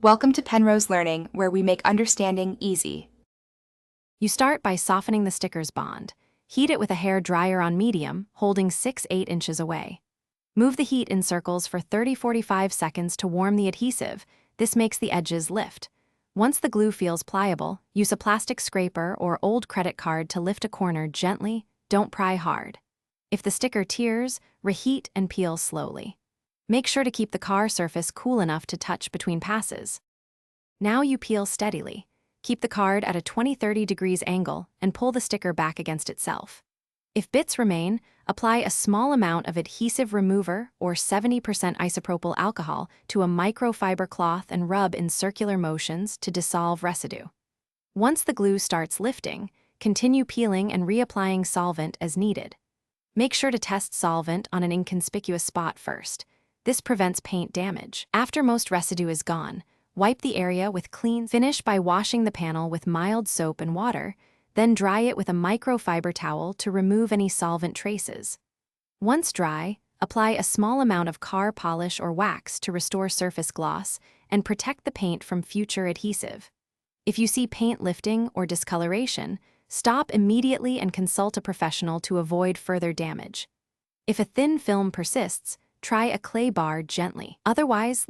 Welcome to Penrose Learning, where we make understanding easy. You start by softening the sticker's bond. Heat it with a hair dryer on medium, holding 6-8 inches away. Move the heat in circles for 30-45 seconds to warm the adhesive. This makes the edges lift. Once the glue feels pliable, use a plastic scraper or old credit card to lift a corner gently. Don't pry hard. If the sticker tears, reheat and peel slowly. Make sure to keep the car surface cool enough to touch between passes. Now you peel steadily. Keep the card at a 20-30 degrees angle and pull the sticker back against itself. If bits remain, apply a small amount of adhesive remover or 70% isopropyl alcohol to a microfiber cloth and rub in circular motions to dissolve residue. Once the glue starts lifting, continue peeling and reapplying solvent as needed. Make sure to test solvent on an inconspicuous spot first. This prevents paint damage. After most residue is gone, wipe the area with clean. Finish by washing the panel with mild soap and water, then dry it with a microfiber towel to remove any solvent traces. Once dry, apply a small amount of car polish or wax to restore surface gloss and protect the paint from future adhesive. If you see paint lifting or discoloration, stop immediately and consult a professional to avoid further damage. If a thin film persists, try a clay bar gently. Otherwise,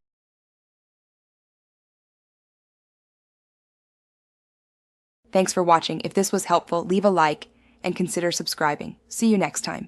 Thanks for watching. If this was helpful, leave a like and consider subscribing. See you next time.